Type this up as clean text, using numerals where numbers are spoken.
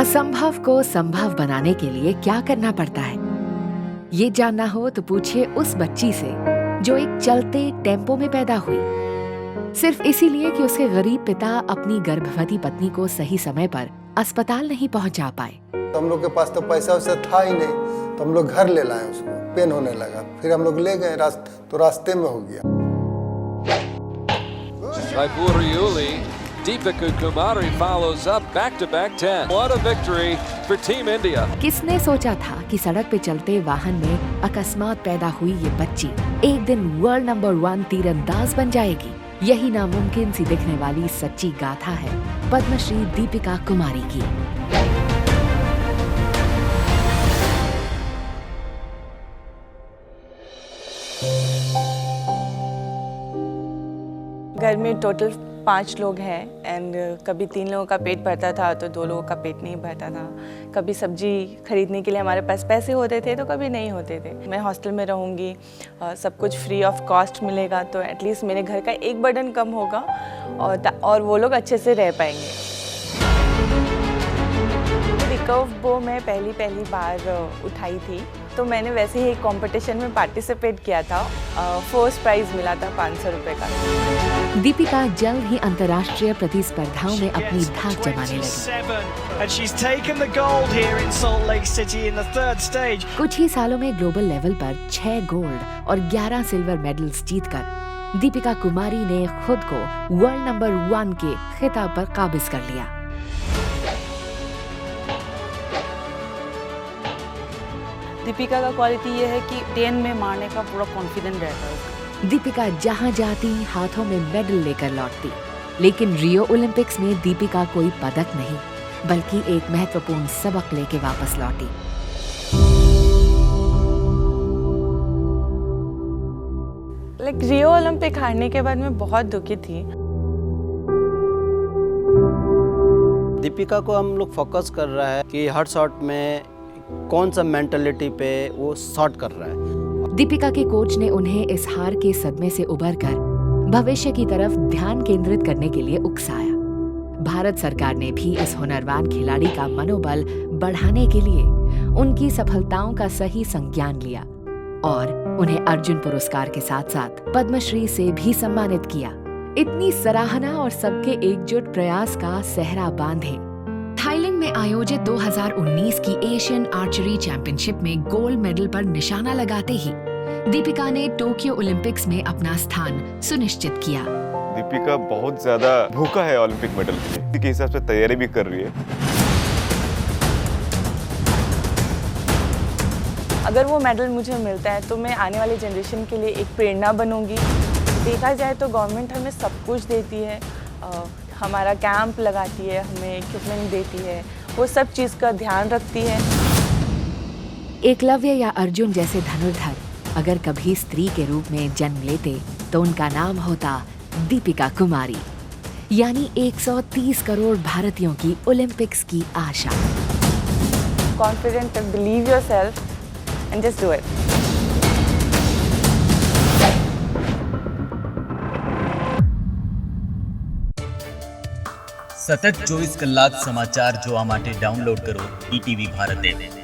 असंभव को संभव बनाने के लिए क्या करना पड़ता है, ये जानना हो तो पूछिए उस बच्ची से जो एक चलते टेम्पो में पैदा हुई, सिर्फ इसीलिए कि उसके गरीब पिता अपनी गर्भवती पत्नी को सही समय पर अस्पताल नहीं पहुंचा पाए। तो हम लोग के पास तो पैसा वैसा था ही नहीं, तो हम लोग घर ले लाए उसको, पेन होने लगा, फिर हम लोग ले गए तो रास्ते में हो गया। Deepika Kumari follows up back-to-back 10. What a victory for Team India. किसने सोचा था कि सड़क पे चलते वाहन में अकस्मात पैदा हुई ये बच्ची एक दिन वर्ल्ड नंबर 1 तीरंदाज बन जाएगी। यही नामुमकिन सी दिखने वाली सच्ची गाथा है पद्मश्री दीपिका कुमारी की। घर में टोटल 5 लोग हैं एंड कभी 3 लोगों का पेट भरता था तो 2 लोगों का पेट नहीं भरता था। कभी सब्जी खरीदने के लिए हमारे पास पैसे होते थे तो कभी नहीं होते थे। मैं हॉस्टल में रहूँगी, सब कुछ फ्री ऑफ कॉस्ट मिलेगा तो एटलीस्ट मेरे घर का एक बर्डन कम होगा और वो लोग अच्छे से रह पाएंगे। रिकर्व बो मैं पहली बार उठाई थी तो मैंने वैसे ही एक कंपटीशन में पार्टिसिपेट किया था। फर्स्ट प्राइज मिला था 500 रुपये का। दीपिका जल्द ही अंतर्राष्ट्रीय प्रतिस्पर्धाओं में अपनी धाक जमाने लगी। कुछ ही सालों में ग्लोबल लेवल पर 6 गोल्ड और 11 सिल्वर मेडल्स जीतकर दीपिका कुमारी ने खुद को वर्ल्ड नंबर 1 के खिताब पर काबिज कर लिया। दीपिका का क्वालिटी ये है कि 10 में मारने का पूरा कॉन्फिडेंट रहता है। दीपिका जहां जाती हाथों में मेडल लेकर लौटती, लेकिन रियो ओलंपिक्स में दीपिका कोई पदक नहीं बल्कि एक महत्वपूर्ण सबक लेके वापस लौटी। रियो ओलंपिक हारने के बाद मैं बहुत दुखी थी। दीपिका को हम लोग फोकस कर रहा है कि हर शॉट में कौन सा मेंटालिटी पे वो शॉट कर रहा है। दीपिका के कोच ने उन्हें इस हार के सदमे से उबरकर भविष्य की तरफ ध्यान केंद्रित करने के लिए उकसाया। भारत सरकार ने भी इस हुनरवान खिलाड़ी का मनोबल बढ़ाने के लिए उनकी सफलताओं का सही संज्ञान लिया और उन्हें अर्जुन पुरस्कार के साथ साथ पद्मश्री से भी सम्मानित किया। इतनी सराहना और सबके एकजुट प्रयास का सेहरा बांधे थाईलैंड में आयोजित 2019 की एशियन आर्चरी चैंपियनशिप में गोल्ड मेडल पर निशाना लगाते ही दीपिका ने टोक्यो ओलंपिक्स में अपना स्थान सुनिश्चित किया। दीपिका बहुत ज्यादा भूखा है ओलंपिक मेडल के लिए, के हिसाब से तैयारी भी कर रही है। अगर वो मेडल मुझे मिलता है तो मैं आने वाली जनरेशन के लिए एक प्रेरणा बनूंगी। देखा जाए तो गवर्नमेंट हमें सब कुछ देती है, हमारा कैंप लगाती है, हमें इक्विपमेंट देती है, वो सब चीज़ का ध्यान रखती है। एकलव्य या अर्जुन जैसे धनुर्धर अगर कभी स्त्री के रूप में जन्म लेते तो उनका नाम होता दीपिका कुमारी, यानी 130 करोड़ भारतीयों की ओलंपिक्स की आशा। Confident, believe yourself and just do it. સતત 24 કલાક સમાચાર જોવા માટે ડાઉનલોડ કરો ETV ભારત એપ।